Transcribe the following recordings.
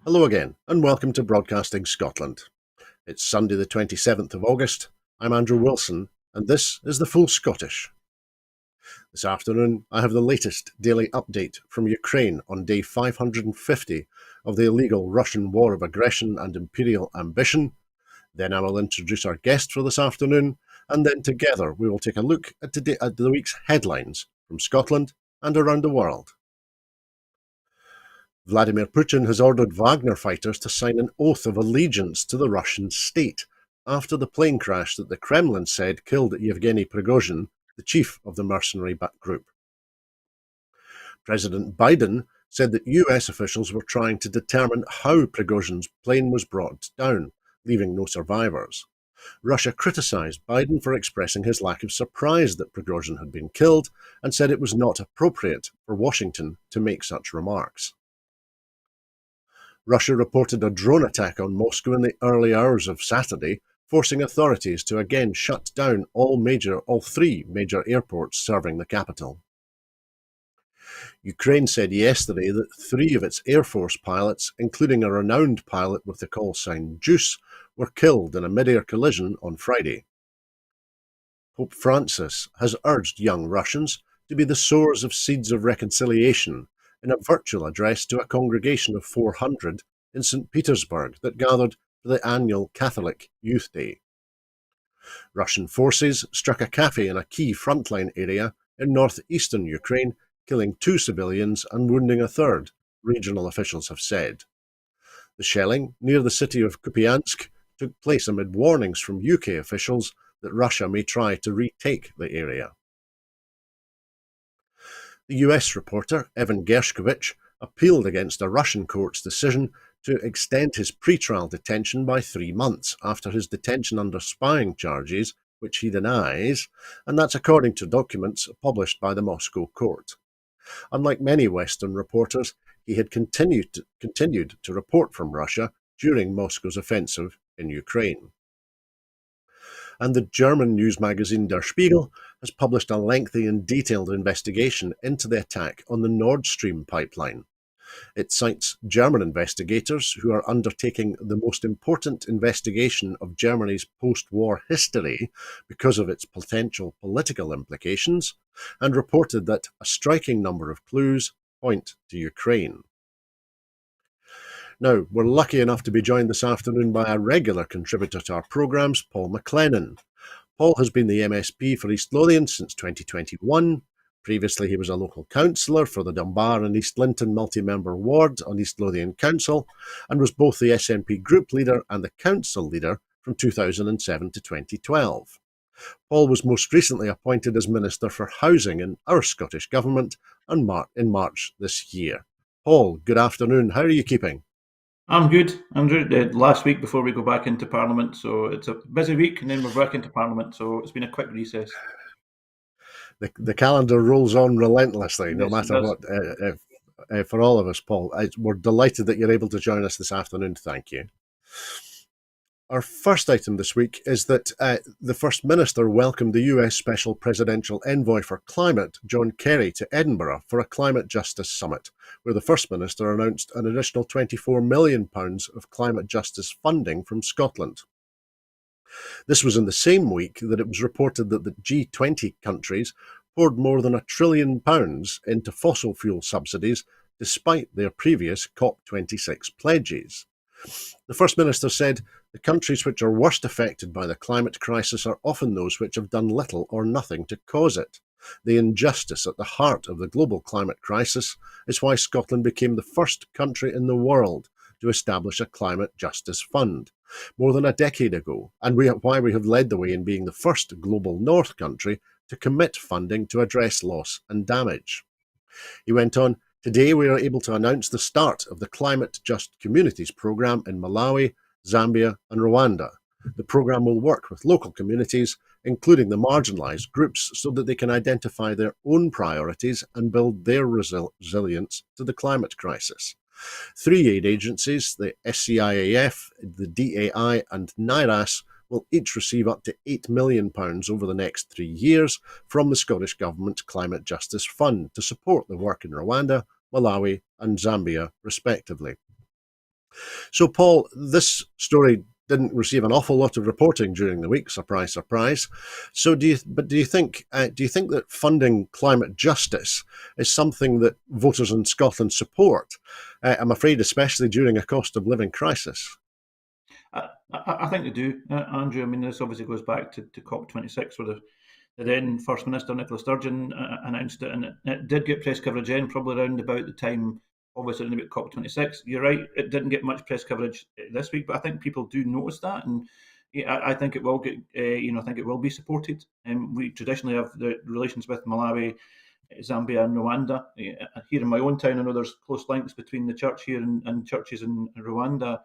Hello again, and welcome to Broadcasting Scotland. It's Sunday the 27th of August. I'm Andrew Wilson, and this is the Full Scottish. This afternoon, I have the latest daily update from Ukraine on day 550 of the illegal Russian war of aggression and imperial ambition. Then I will introduce our guest for this afternoon, and then together we will take a look at the week's headlines from Scotland and around the world. Vladimir Putin has ordered Wagner fighters to sign an oath of allegiance to the Russian state after the plane crash that the Kremlin said killed Yevgeny Prigozhin, the chief of the mercenary group. President Biden said that US officials were trying to determine how Prigozhin's plane was brought down, leaving no survivors. Russia criticized Biden for expressing his lack of surprise that Prigozhin had been killed and said it was not appropriate for Washington to make such remarks. Russia reported a drone attack on Moscow in the early hours of Saturday, forcing authorities to again shut down all three major airports serving the capital. Ukraine said yesterday that 3 of its Air Force pilots, including a renowned pilot with the call sign Juice, were killed in a mid-air collision on Friday. Pope Francis has urged young Russians to be the sowers of seeds of reconciliation in a virtual address to a congregation of 400 in St. Petersburg that gathered for the annual Catholic Youth Day. Russian forces struck a cafe in a key frontline area in northeastern Ukraine, killing 2 civilians and wounding a third, regional officials have said. The shelling near the city of Kupiansk took place amid warnings from UK officials that Russia may try to retake the area. The US reporter Evan Gershkovich appealed against a Russian court's decision to extend his pretrial detention by 3 months after his detention under spying charges, which he denies, and that's according to documents published by the Moscow court. Unlike many Western reporters, he had continued to report from Russia during Moscow's offensive in Ukraine. And the German news magazine Der Spiegel has published a lengthy and detailed investigation into the attack on the Nord Stream pipeline. It cites German investigators who are undertaking the most important investigation of Germany's post-war history because of its potential political implications, and reported that a striking number of clues point to Ukraine. Now, we're lucky enough to be joined this afternoon by a regular contributor to our programmes, Paul McLennan. Paul has been the MSP for East Lothian since 2021. Previously, he was a local councillor for the Dunbar and East Linton multi-member ward on East Lothian Council, and was both the SNP group leader and the council leader from 2007 to 2012. Paul was most recently appointed as Minister for Housing in our Scottish Government in March this year. Paul, good afternoon. How are you keeping? I'm good, Andrew. Last week before we go back into Parliament, so it's a busy week, and then we're back into Parliament, so it's been a quick recess. The calendar rolls on relentlessly, no Yes, matter what, for all of us, Paul. We're delighted that you're able to join us this afternoon. Thank you. Our first item this week is that the First Minister welcomed the US Special Presidential Envoy for Climate, John Kerry, to Edinburgh for a climate justice summit, where the First Minister announced an additional £24 million of climate justice funding from Scotland. This was in the same week that it was reported that the G20 countries poured more than £1 trillion into fossil fuel subsidies, despite their previous COP26 pledges. The First Minister said the countries which are worst affected by the climate crisis are often those which have done little or nothing to cause it. The injustice at the heart of the global climate crisis is why Scotland became the first country in the world to establish a climate justice fund more than a decade ago, and why we have led the way in being the first global North country to commit funding to address loss and damage. He went on, "Today we are able to announce the start of the Climate Just Communities programme in Malawi, Zambia and Rwanda. The programme will work with local communities, including the marginalised groups, so that they can identify their own priorities and build their resilience to the climate crisis. 3 aid agencies, the SCIAF, the DAI and NIRAS, will each receive up to £8 million over the next 3 years from the Scottish Government's Climate Justice Fund to support the work in Rwanda, Malawi and Zambia, respectively." So, Paul, this story didn't receive an awful lot of reporting during the week. Surprise, surprise. So, do you think that funding climate justice is something that voters in Scotland support? I'm afraid, especially during a cost of living crisis. I think they do, Andrew. I mean, this obviously goes back to COP26, where the then First Minister Nicola Sturgeon announced it, and it did get press coverage then, probably around about the time, obviously, around about COP26. You're right, it didn't get much press coverage this week, but I think people do notice that, and yeah, I think it will get, I think it will be supported. We traditionally have the relations with Malawi, Zambia, and Rwanda. Here in my own town, I know there's close links between the church here and churches in Rwanda.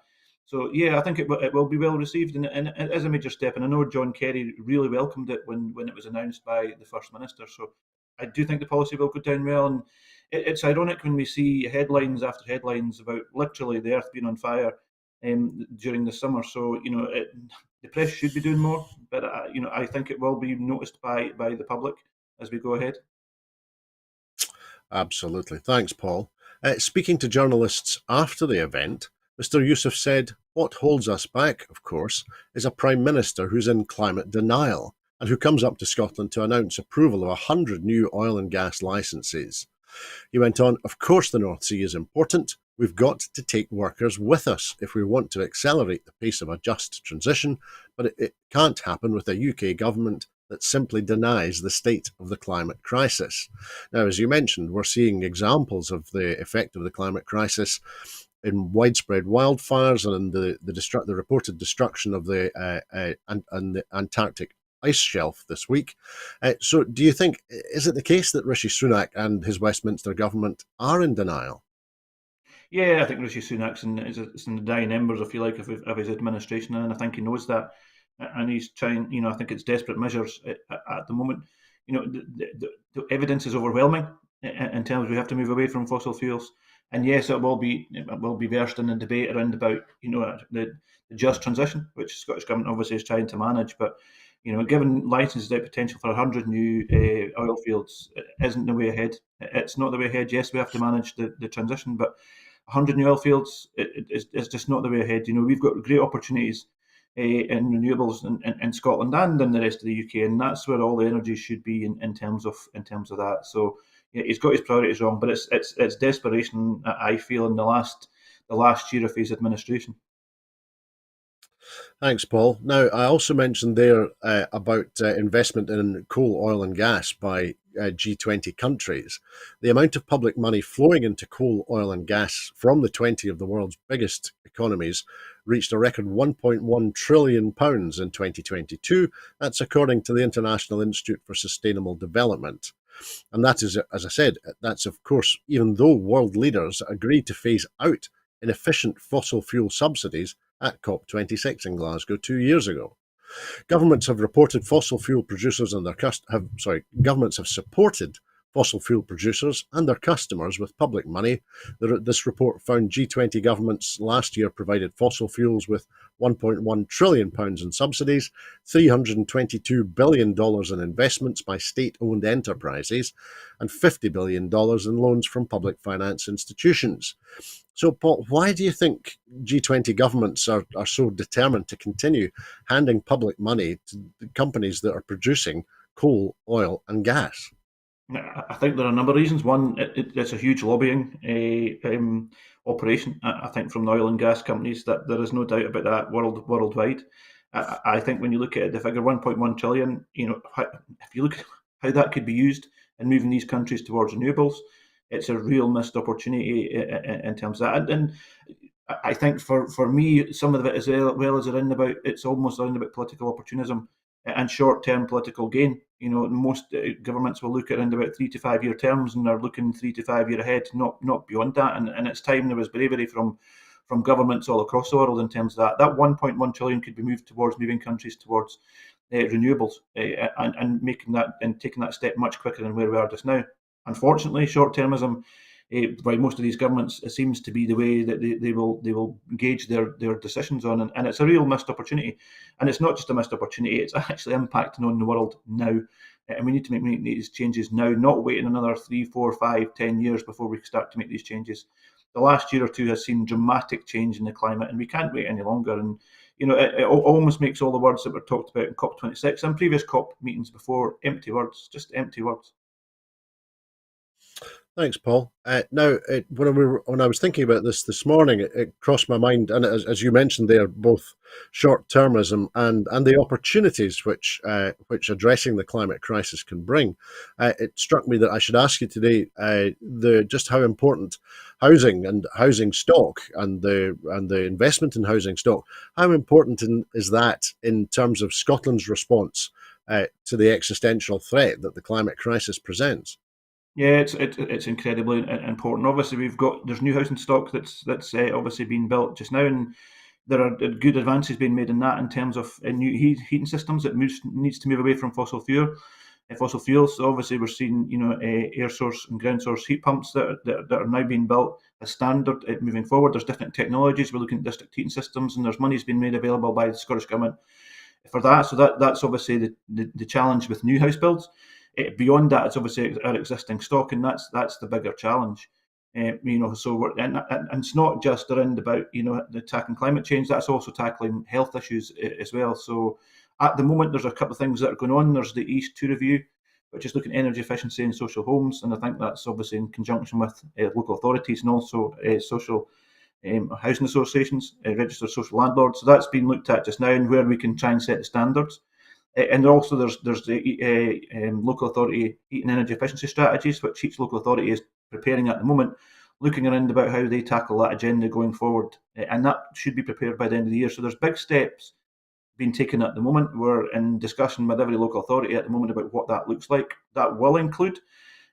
So yeah, I think it will be well received, and it is a major step. And I know John Kerry really welcomed it when it was announced by the First Minister. So I do think the policy will go down well. And it's ironic when we see headlines after headlines about literally the earth being on fire during the summer. So the press should be doing more, but I think it will be noticed by the public as we go ahead. Absolutely. Thanks, Paul. Speaking to journalists after the event, Mr. Youssef said, "What holds us back, of course, is a Prime Minister who's in climate denial and who comes up to Scotland to announce approval of 100 new oil and gas licences." He went on, "Of course, the North Sea is important. We've got to take workers with us if we want to accelerate the pace of a just transition, but it can't happen with a UK government that simply denies the state of the climate crisis." Now, as you mentioned, we're seeing examples of the effect of the climate crisis in widespread wildfires and in the reported destruction of the Antarctic ice shelf this week. So, do you think, is it the case that Rishi Sunak and his Westminster government are in denial? Yeah, I think Rishi Sunak's in the dying embers, if you like, of his administration, and I think he knows that, and he's trying. I think it's desperate measures at the moment. The evidence is overwhelming in terms we have to move away from fossil fuels, and yes, it will be versed in the debate around about the just transition, which the Scottish government obviously is trying to manage, but. Given licenses out potential for 100 new oil fields isn't the way ahead. It's not the way ahead. Yes, we have to manage the transition, but 100 new oil fields is just not the way ahead. We've got great opportunities in renewables in Scotland and in the rest of the UK, and that's where all the energy should be in terms of that. So yeah, he's got his priorities wrong, but it's desperation I feel in the last year of his administration. Thanks, Paul. Now, I also mentioned there about investment in coal, oil, and gas by G20 countries. The amount of public money flowing into coal, oil, and gas from the 20 of the world's biggest economies reached a record £1.1 trillion in 2022. That's according to the International Institute for Sustainable Development. And that is, as I said, that's of course, even though world leaders agreed to phase out inefficient fossil fuel subsidies at COP26 in Glasgow 2 years ago. Governments have reported fossil fuel producers and governments have supported fossil fuel producers and their customers with public money. This report found G20 governments last year provided fossil fuels with £1.1 trillion in subsidies, $322 billion in investments by state-owned enterprises, and $50 billion in loans from public finance institutions. So, Paul, why do you think G20 governments are so determined to continue handing public money to the companies that are producing coal, oil, and gas? I think there are a number of reasons. One, it's a huge lobbying operation. I think from the oil and gas companies that there is no doubt about that worldwide. I think when you look at the figure 1.1 trillion, if you look at how that could be used in moving these countries towards renewables, it's a real missed opportunity in terms of that. And I think for me, some of it as well as it's almost around about political opportunism and short-term political gain. Most governments will look at around about 3 to 5 year terms, and they're looking 3 to 5 year ahead, not beyond that. And it's time there was bravery from governments all across the world in terms of that. That 1.1 trillion could be moved towards moving countries towards renewables and making that and taking that step much quicker than where we are just now. Unfortunately, short-termism by most of these governments, it seems to be the way that they will gauge their decisions on, and it's a real missed opportunity. And it's not just a missed opportunity; it's actually impacting on the world now, and we need to make these changes now, not waiting another 3, 4, 5, 10 years before we start to make these changes. the last year or two has seen dramatic change in the climate, and we can't wait any longer. And it almost makes all the words that were talked about in COP26 and previous COP meetings before empty words, just empty words. Thanks, Paul. Now, when I was thinking about this morning, it crossed my mind, and as you mentioned, they are both short-termism and the opportunities which addressing the climate crisis can bring. It struck me that I should ask you today the just how important housing and housing stock and the investment in housing stock, how important is that in terms of Scotland's response to the existential threat that the climate crisis presents? Yeah, it's incredibly important. Obviously, there's new housing stock that's obviously being built just now, and there are good advances being made in that in terms of new heating systems. It needs to move away from fossil fuels. So obviously, we're seeing air source and ground source heat pumps that are now being built as standard moving forward. There's different technologies. We're looking at district heating systems, and there's money's been made available by the Scottish Government for that. So that's obviously the challenge with new house builds. Beyond that, it's obviously our existing stock, and that's the bigger challenge. So and it's not just around about the attacking climate change. That's also tackling health issues as well. So at the moment, there's a couple of things that are going on. There's the East 2 review, which is looking at energy efficiency in social homes, and I think that's obviously in conjunction with local authorities and also social housing associations, registered social landlords. So that's been looked at just now, and where we can try and set the standards. And also there's the local authority heat and energy efficiency strategies, which each local authority is preparing at the moment, looking around about how they tackle that agenda going forward. And that should be prepared by the end of the year. So there's big steps being taken at the moment. We're in discussion with every local authority at the moment about what that looks like. That will include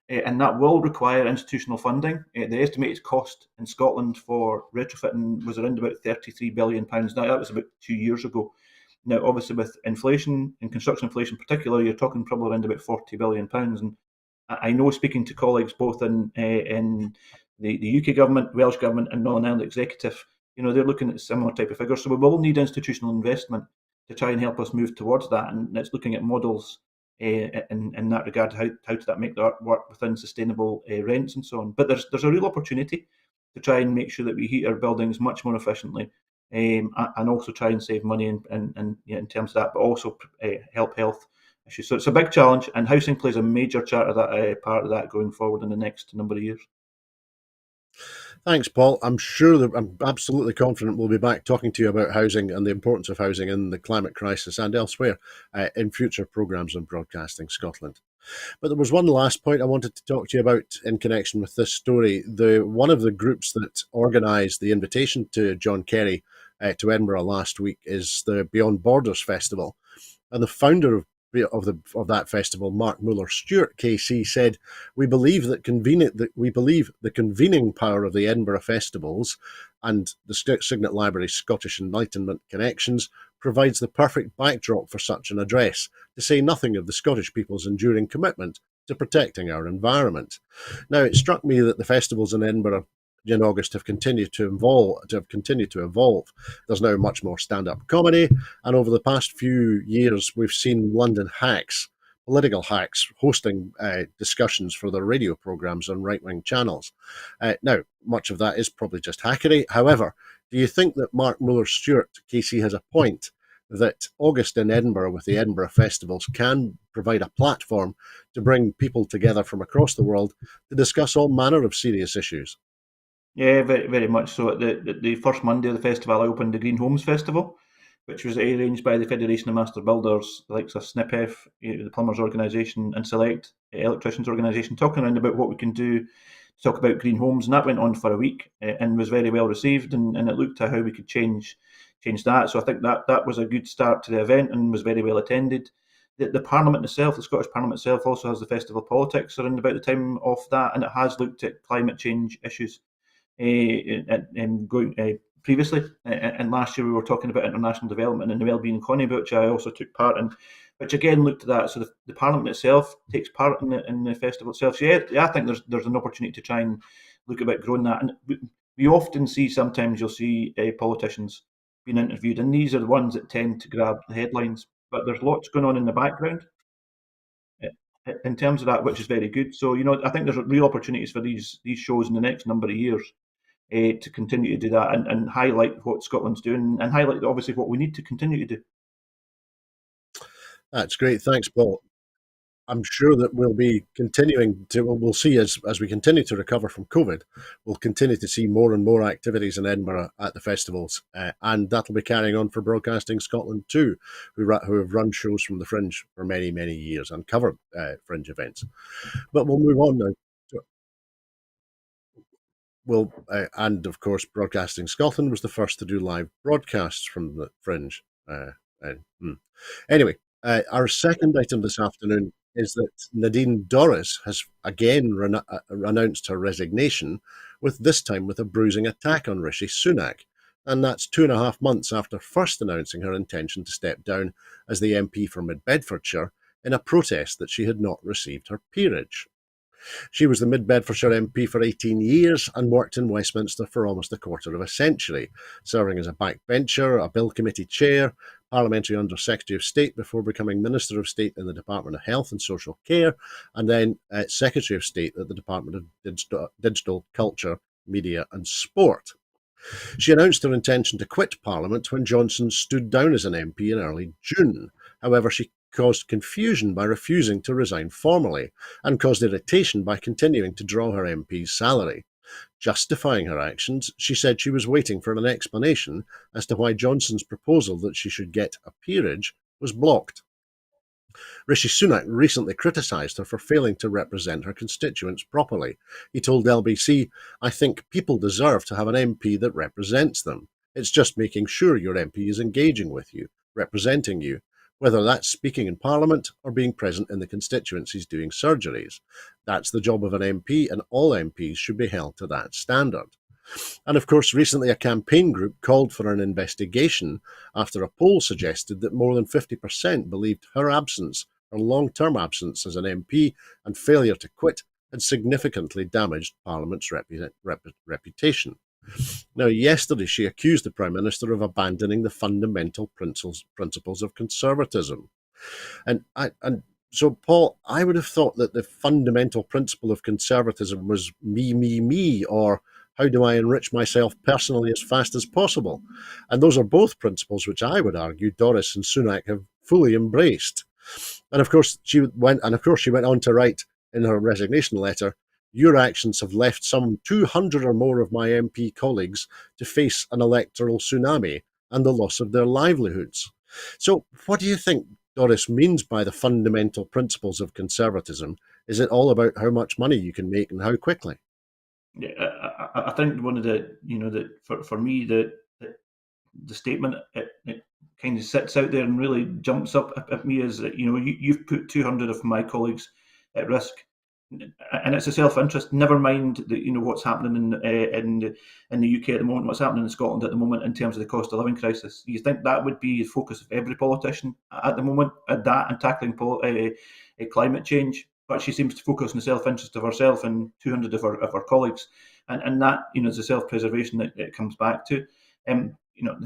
and that will require institutional funding. The estimated cost in Scotland for retrofitting was around about £33 billion. Now, that was about 2 years ago. Now, obviously, with inflation and construction inflation in particular, you're talking probably around about £40 billion. And I know, speaking to colleagues both in the UK government, Welsh government, and Northern Ireland executive, they're looking at similar type of figures. So we will need institutional investment to try and help us move towards that. And it's looking at models in that regard. How does that make that work within sustainable rents and so on? But there's a real opportunity to try and make sure that we heat our buildings much more efficiently, and also try and save money in terms of that, but also help health issues. So it's a big challenge, and housing plays a major part of that going forward in the next number of years. Thanks, Paul. I'm absolutely confident we'll be back talking to you about housing and the importance of housing in the climate crisis and elsewhere in future programmes on Broadcasting Scotland. But there was one last point I wanted to talk to you about in connection with this story. One of the groups that organised the invitation to John Kerry to Edinburgh last week is the Beyond Borders Festival, and the founder of that festival, Mark Muller-Stewart KC, said, "We believe that the convening power of the Edinburgh festivals and the Signet Library's Scottish Enlightenment connections provides the perfect backdrop for such an address, to say nothing of the Scottish people's enduring commitment to protecting our environment." Now, it struck me that the festivals in Edinburgh in August have continued to evolve. There's now much more stand-up comedy, and over the past few years, we've seen London hacks, political hacks, hosting discussions for their radio programmes on right-wing channels. Now, much of that is probably just hackery. However, do you think that Mark Muller-Stewart, KC, has a point that August in Edinburgh with the Edinburgh festivals can provide a platform to bring people together from across the world to discuss all manner of serious issues? Yeah, very, very much so. At the first Monday of the festival, I opened the Green Homes Festival, which was arranged by the Federation of Master Builders, the likes of SNPF, the Plumbers Organisation, and Select Electricians Organisation, talking around about what we can do to talk about green homes. And that went on for a week and was very well received. And it looked at how we could change that. So I think that was a good start to the event and was very well attended. The Parliament itself, the Scottish Parliament itself, also has the Festival of Politics around about the time of that, and it has looked at climate change issues going previously. And last year we were talking about international development and the wellbeing economy, which I also took part in, which again looked at that. So the Parliament itself takes part in the festival itself. So yeah, I think there's an opportunity to try and look about growing that. And we often see, sometimes you'll see politicians being interviewed, and these are the ones that tend to grab the headlines. But there's lots going on in the background in terms of that, which is very good. So I think there's real opportunities for these shows in the next number of years to continue to do that and highlight what Scotland's doing and highlight obviously what we need to continue to do. That's great. Thanks, Paul. I'm sure that we'll be continuing to, we'll see as we continue to recover from COVID, we'll continue to see more and more activities in Edinburgh at the festivals. And that'll be carrying on for Broadcasting Scotland too, who have run shows from the Fringe for many, many years and covered Fringe events. But we'll move on now. And of course, Broadcasting Scotland was the first to do live broadcasts from the Fringe. Uh, uh, hmm. Anyway, our second item this afternoon is that Nadine Dorries has again announced her resignation, with this time with a bruising attack on Rishi Sunak. And that's 2.5 months after first announcing her intention to step down as the MP for Mid Bedfordshire in a protest that she had not received her peerage. She was the Mid Bedfordshire MP for 18 years and worked in Westminster for almost a quarter of a century, serving as a backbencher, a Bill Committee chair, Parliamentary Under Secretary of State before becoming Minister of State in the Department of Health and Social Care, and then Secretary of State at the Department of Digital Culture, Media and Sport. She announced her intention to quit Parliament when Johnson stood down as an MP in early June. However, she caused confusion by refusing to resign formally and caused irritation by continuing to draw her MP's salary. Justifying her actions, she said she was waiting for an explanation as to why Johnson's proposal that she should get a peerage was blocked. Rishi Sunak recently criticised her for failing to represent her constituents properly. He told LBC, "I think people deserve to have an MP that represents them. It's just making sure your MP is engaging with you, representing you, whether that's speaking in Parliament or being present in the constituencies doing surgeries. That's the job of an MP, and all MPs should be held to that standard." And of course, recently a campaign group called for an investigation after a poll suggested that more than 50% believed her absence, her long-term absence as an MP and failure to quit, had significantly damaged Parliament's reputation. Now, yesterday she accused the Prime Minister of abandoning the fundamental principles of conservatism. And so, Paul, I would have thought that the fundamental principle of conservatism was me, or how do I enrich myself personally as fast as possible? And those are both principles which I would argue Dorries and Sunak have fully embraced. And of course, she went on to write in her resignation letter, "Your actions have left some 200 or more of my MP colleagues to face an electoral tsunami and the loss of their livelihoods." So, what do you think Dorries means by the fundamental principles of conservatism? Is it all about how much money you can make and how quickly? Yeah, I think one of for me the statement it kind of sits out there and really jumps up at me is that you've put 200 of my colleagues at risk, and it's a self-interest. Never mind what's happening in the UK at the moment, what's happening in Scotland at the moment in terms of the cost of living crisis. You think that would be the focus of every politician at the moment, at that and tackling climate change? But she seems to focus on the self-interest of herself and 200 of her colleagues, and that is a self-preservation that it comes back to. You know,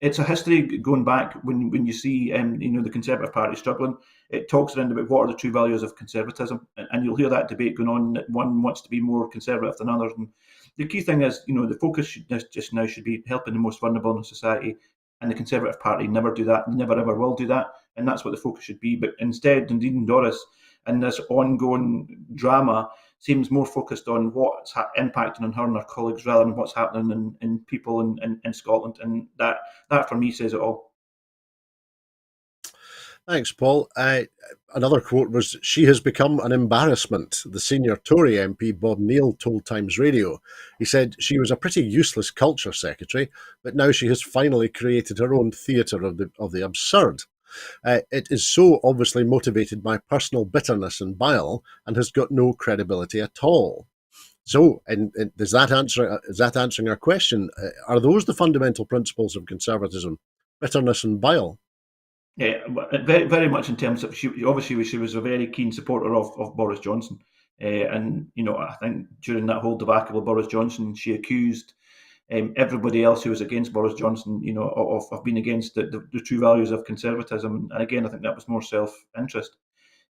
it's a history going back when you see the Conservative Party struggling. It talks around about what are the true values of conservatism, and you'll hear that debate going on. That one wants to be more conservative than others, and the key thing is the focus just now should be helping the most vulnerable in society. And the Conservative Party never do that, never ever will do that, and that's what the focus should be. But instead, Nadine Dorries and this ongoing drama seems more focused on what's impacting on her and her colleagues rather than what's happening in people in Scotland. And that for me says it all. Thanks, Paul. Another quote was, "She has become an embarrassment," the senior Tory MP Bob Neill told Times Radio. He said she was a pretty useless culture secretary, but now she has finally created her own theatre of the absurd. It is so obviously motivated by personal bitterness and bile and has got no credibility at all. So, and is that answering our question? Are those the fundamental principles of conservatism? Bitterness and bile? Yeah, very, very much in terms of she was a very keen supporter of Boris Johnson, and I think during that whole debacle of Boris Johnson, she accused everybody else who was against Boris Johnson, of being against the true values of conservatism. And again, I think that was more self-interest.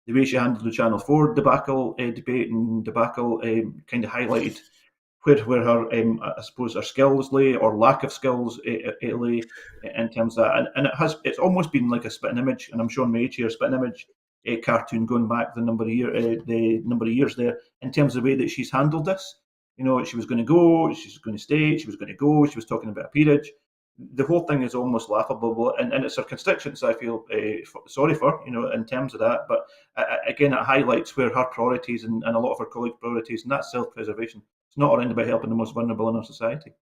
The way she handled the Channel 4 debacle debate and debacle kind of highlighted where her, I suppose, her skills lay or lack of skills lay in terms of that, and it's almost been like a spitting image, and I'm showing my age here, spitting image cartoon going back the number of years there in terms of the way that she's handled this. She was going to go, she was going to stay, she was going to go, she was talking about a peerage. The whole thing is almost laughable, and it's her constituents I feel sorry for, in terms of that. But again, it highlights where her priorities and a lot of her colleagues' priorities, and that's self-preservation. It's not around about helping the most vulnerable in our society.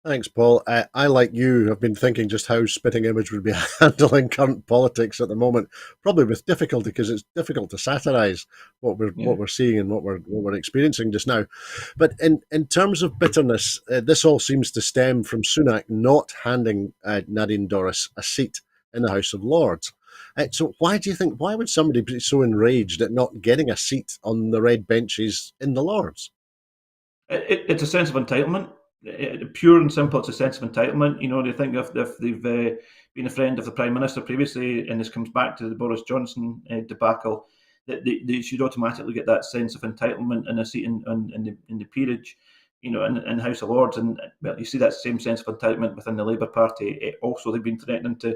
Thanks, Paul. I, like you, have been thinking just how spitting image would be handling current politics at the moment, probably with difficulty because it's difficult to satirise Yeah. what we're seeing and what we're experiencing just now. But in terms of bitterness, this all seems to stem from Sunak not handing Nadine Dorries a seat in the House of Lords. So why do you think? Why would somebody be so enraged at not getting a seat on the red benches in the Lords? It's a sense of entitlement. Pure and simple, it's a sense of entitlement. They think if they've been a friend of the Prime Minister previously, and this comes back to the Boris Johnson debacle, that they should automatically get that sense of entitlement and a seat in the peerage, in House of Lords. And well, you see that same sense of entitlement within the Labour Party. Also, they've been threatening to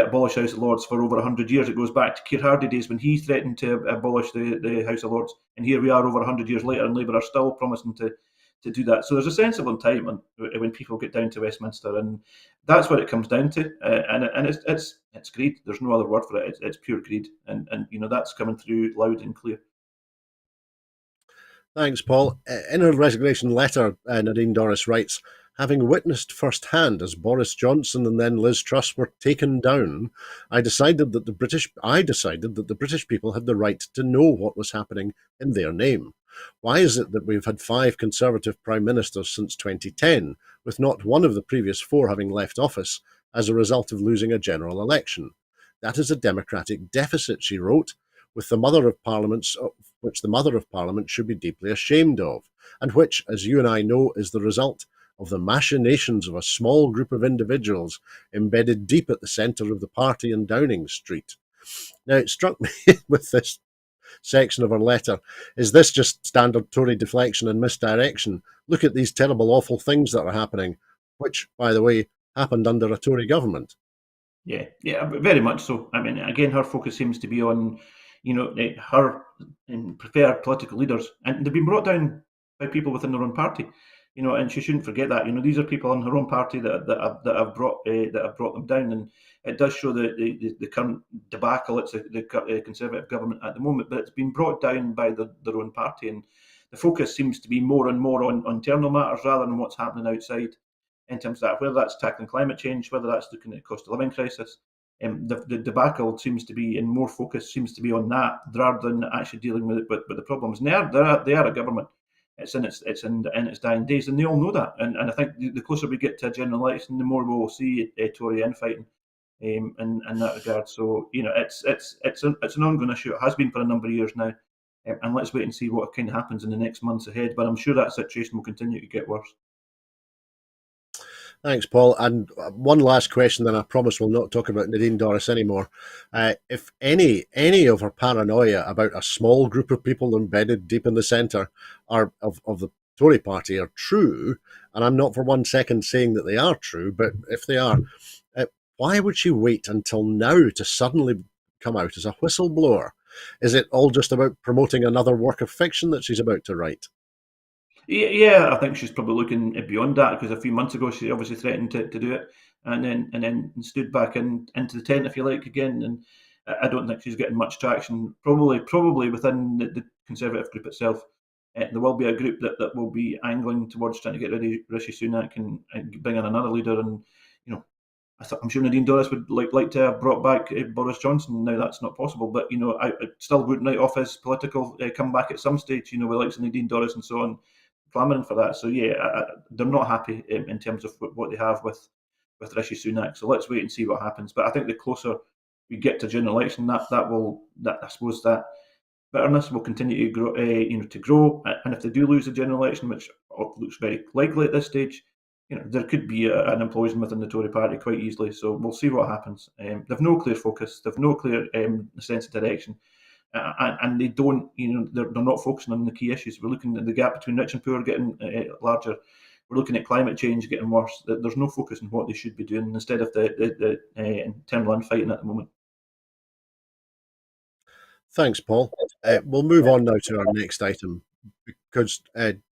abolish House of Lords for over 100 years. It goes back to Keir Hardie days when he threatened to abolish the House of Lords. And here we are over 100 years later, and Labour are still promising to do that. So there's a sense of entitlement when people get down to Westminster, and that's what it comes down to. And it's greed. There's no other word for it. It's pure greed, and that's coming through loud and clear. Thanks, Paul. In her resignation letter, Nadine Dorries writes, having witnessed firsthand as Boris Johnson and then Liz Truss were taken down, I decided that the British people had the right to know what was happening in their name. Why is it that we've had 5 Conservative Prime Ministers since 2010, with not one of the previous 4 having left office as a result of losing a general election? That is a democratic deficit, she wrote, with the Mother of Parliaments, which the Mother of Parliament should be deeply ashamed of, and which, as you and I know, is the result of the machinations of a small group of individuals embedded deep at the centre of the party in Downing Street. Now, it struck me with this section of her letter, is this just standard Tory deflection and misdirection? Look at these terrible, awful things that are happening, which, by the way, happened under a Tory government. Yeah, very much so. I mean, again, her focus seems to be on, her preferred political leaders, and they've been brought down by people within their own party, and she shouldn't forget that. These are people in her own party that have brought them down, and it does show the current debacle. It's the Conservative government at the moment, but it's been brought down by their own party, and the focus seems to be more and more on internal matters rather than what's happening outside in terms of that, whether that's tackling climate change, whether that's looking at the cost of living crisis. The debacle seems to be, and more focus seems to be on that rather than actually dealing with the problems. And they are a government. It's in its dying days, and they all know that. And I think the closer we get to a general election, the more we will see Tory infighting in that regard. So it's an ongoing issue. It has been for a number of years now, and let's wait and see what kind of happens in the next months ahead. But I'm sure that situation will continue to get worse. Thanks, Paul. And one last question, then I promise we'll not talk about Nadine Dorries anymore. If any of her paranoia about a small group of people embedded deep in the centre of the Tory party are true, and I'm not for one second saying that they are true, but if they are, why would she wait until now to suddenly come out as a whistleblower? Is it all just about promoting another work of fiction that she's about to write? Yeah, I think she's probably looking beyond that because a few months ago she obviously threatened to do it, and then stood back into the tent, if you like, again. And I don't think she's getting much traction. Probably within the Conservative group itself, there will be a group that will be angling towards trying to get rid of Rishi Sunak and bring in another leader. And you know, I'm sure Nadine Dorries would like to have brought back Boris Johnson. Now that's not possible, but I still wouldn't write off his political comeback at some stage. With likes of Nadine Dorries and so on, clamouring for that. So yeah, they're not happy in terms of what they have with Rishi Sunak. So let's wait and see what happens. But I think the closer we get to general election, that I suppose that bitterness will continue to grow. To grow. And if they do lose the general election, which looks very likely at this stage, there could be an implosion within the Tory party quite easily. So we'll see what happens. They've no clear focus. They've no clear sense of direction. and they don't, they're not focusing on the key issues. We're looking at the gap between rich and poor getting larger. We're looking at climate change getting worse. There's no focus on what they should be doing instead of the internal infighting at the moment. Thanks, Paul. We'll move on now to our next item because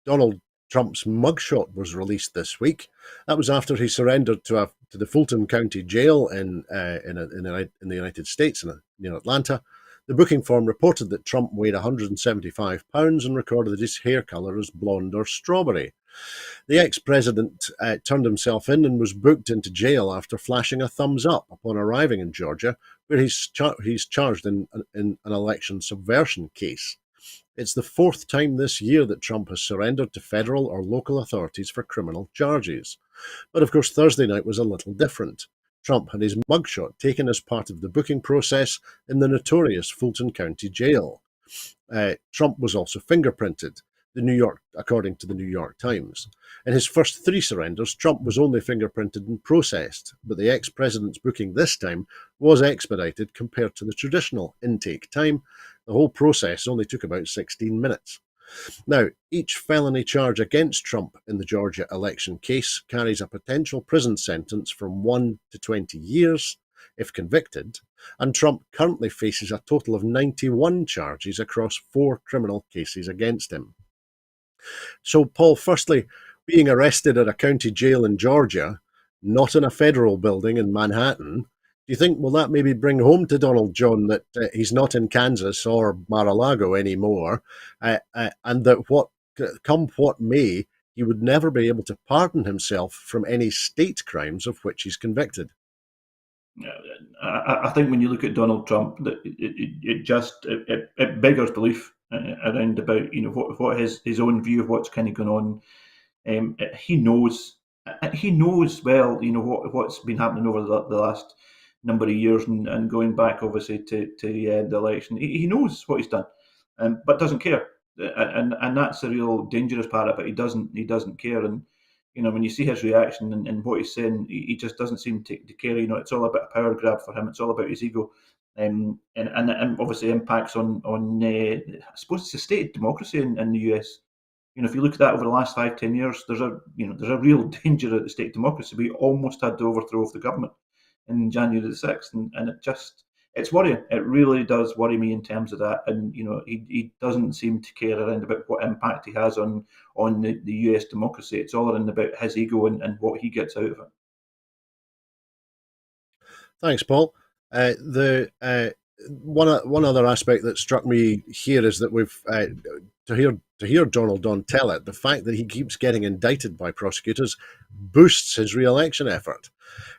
Donald Trump's mugshot was released this week. That was after he surrendered to the Fulton County Jail in the United States, near Atlanta. The booking form reported that Trump weighed 175 pounds and recorded that his hair colour as blonde or strawberry. The ex-president turned himself in and was booked into jail after flashing a thumbs up upon arriving in Georgia, where he's charged in an election subversion case. It's the fourth time this year that Trump has surrendered to federal or local authorities for criminal charges. But of course, Thursday night was a little different. Trump had his mugshot taken as part of the booking process in the notorious Fulton County Jail. Trump was also fingerprinted, according to the New York Times. In his first three surrenders, Trump was only fingerprinted and processed, but the ex-president's booking this time was expedited compared to the traditional intake time. The whole process only took about 16 minutes. Now, each felony charge against Trump in the Georgia election case carries a potential prison sentence from 1 to 20 years if convicted, and Trump currently faces a total of 91 charges across 4 criminal cases against him. So, Paul, firstly, being arrested at a county jail in Georgia, not in a federal building in Manhattan, do you think will that maybe bring home to Donald John that he's not in Kansas or Mar-a-Lago anymore, and that come what may, he would never be able to pardon himself from any state crimes of which he's convicted? I think when you look at Donald Trump, that it beggars belief around about what his own view of what's kind of going on. He knows well what's been happening over the last number of years and going back obviously to the election. He knows what he's done, but doesn't care, and that's the real dangerous part of it. He doesn't care, and when you see his reaction and what he's saying, he just doesn't seem to care. It's all about a power grab for him. It's all about his ego, and obviously impacts on I suppose it's the state of democracy in the US. If you look at that over the last 5-10 years, there's a real danger at the state of democracy. We almost had the overthrow of the government in January the 6th, and it's worrying. It really does worry me in terms of that. And he doesn't seem to care around about what impact he has on the US democracy. It's all around about his ego and what he gets out of it. Thanks, Paul. The one other aspect that struck me here is that we've to hear Donald Don tell it, the fact that he keeps getting indicted by prosecutors boosts his re-election effort.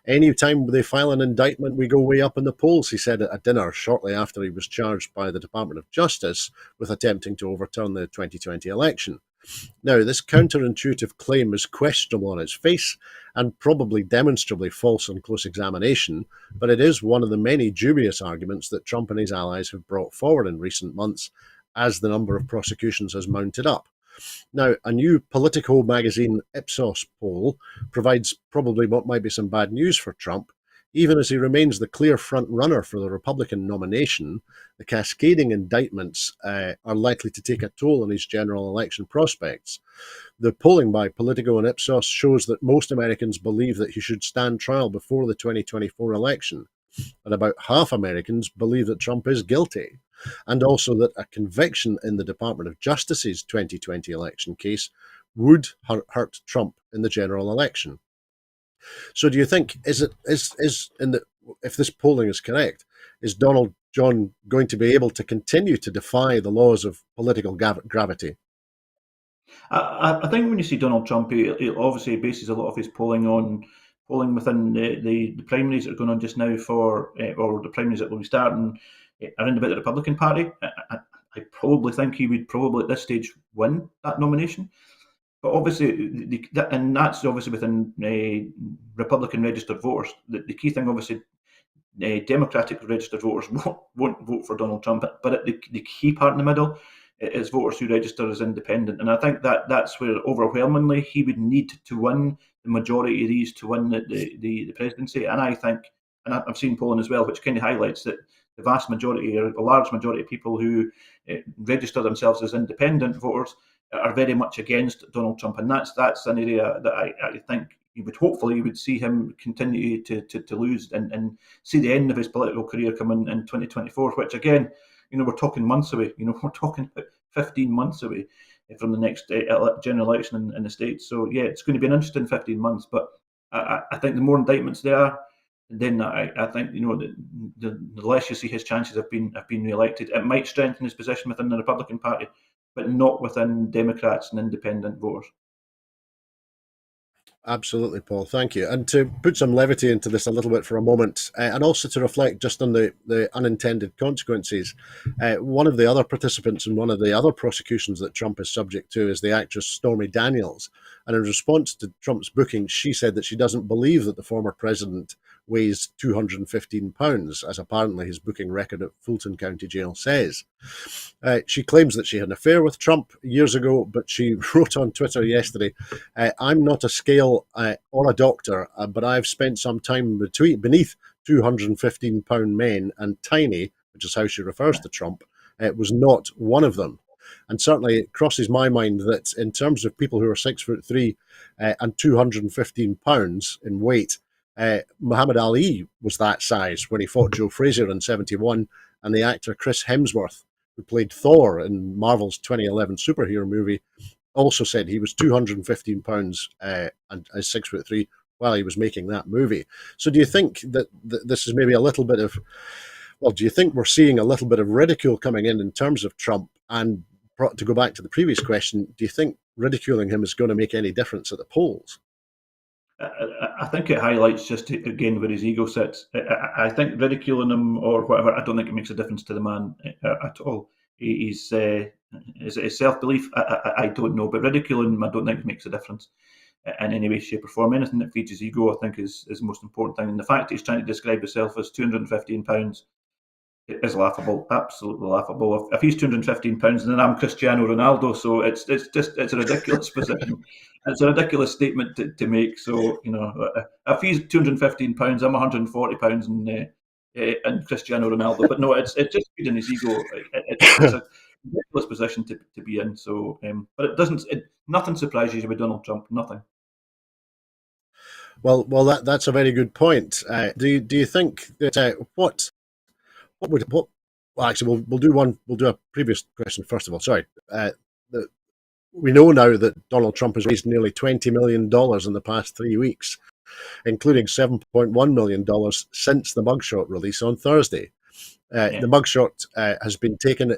Any time they file an indictment, we go way up in the polls, he said at a dinner shortly after he was charged by the Department of Justice with attempting to overturn the 2020 election. Now, this counterintuitive claim is questionable on its face and probably demonstrably false on close examination, but it is one of the many dubious arguments that Trump and his allies have brought forward in recent months as the number of prosecutions has mounted up. Now, a new Politico magazine Ipsos poll provides probably what might be some bad news for Trump. Even as he remains the clear front runner for the Republican nomination, the cascading indictments are likely to take a toll on his general election prospects. The polling by Politico and Ipsos shows that most Americans believe that he should stand trial before the 2024 election, and about half Americans believe that Trump is guilty, and also that a conviction in the Department of Justice's 2020 election case would hurt Trump in the general election. So, do you think if this polling is correct, is Donald John going to be able to continue to defy the laws of political gravity? I think when you see Donald Trump, he obviously bases a lot of his polling on polling within the primaries that are going on just now or the primaries that will be starting around about the Republican Party. I probably think he would probably at this stage win that nomination. But obviously, and that's obviously within Republican registered voters. The key thing, obviously, Democratic registered voters won't vote for Donald Trump. But the key part in the middle is voters who register as independent. And I think that's where overwhelmingly he would need to win the majority of these to win the presidency. And I think, and I've seen polling as well, which kind of highlights that the vast majority, or a large majority of people who register themselves as independent voters are very much against Donald Trump, and that's an area that I think you would see him continue to lose and see the end of his political career coming in 2024, which again, we're talking months away. We're talking about 15 months away from the next general election in the States. So yeah, it's going to be an interesting 15 months. But I think the more indictments there are, then I think the less you see his chances of being re-elected. It might strengthen his position within the Republican Party, but not within Democrats and independent voters. Absolutely, Paul. Thank you. And to put some levity into this a little bit for a moment, and also to reflect just on the unintended consequences, one of the other participants in one of the other prosecutions that Trump is subject to is the actress Stormy Daniels. And in response to Trump's booking, she said that she doesn't believe that the former president weighs 215 pounds, as apparently his booking record at Fulton County Jail says. She claims that she had an affair with Trump years ago, but she wrote on Twitter yesterday, I'm not a scale or a doctor, but I've spent some time beneath 215-pound men, and tiny, which is how she refers to Trump, was not one of them. And certainly it crosses my mind that in terms of people who are 6'3" and 215 pounds in weight, Muhammad Ali was that size when he fought Joe Frazier in 71, and the actor Chris Hemsworth, who played Thor in Marvel's 2011 superhero movie, also said he was 215 pounds and 6'3" while he was making that movie. So do you think that this is maybe a little bit of, well, do you think we're seeing a little bit of ridicule coming in terms of Trump? And to go back to the previous question, do you think ridiculing him is going to make any difference at the polls? I think it highlights just again where his ego sits. I think ridiculing him or whatever, I don't think it makes a difference to the man at all. His self belief, I don't know, but ridiculing him, I don't think it makes a difference in any way, shape, or form. Anything that feeds his ego, I think, is the most important thing. And the fact that he's trying to describe himself as 215 pounds is laughable, absolutely laughable. If he's 215 pounds, then I'm Cristiano Ronaldo. So it's a ridiculous position. It's a ridiculous statement to make. So if he's 215 pounds, I'm 140 pounds, and Cristiano Ronaldo. But no, it's just feeding his ego. It's a ridiculous position to be in. So, but it doesn't. Nothing surprises you with Donald Trump. Nothing. Well, that's a very good point. Do you think that what well, actually we'll do a previous question first of all. Sorry. We know now that Donald Trump has raised nearly $20 million in the past 3 weeks, including $7.1 million since the mugshot release on Thursday. The mugshot has been taken.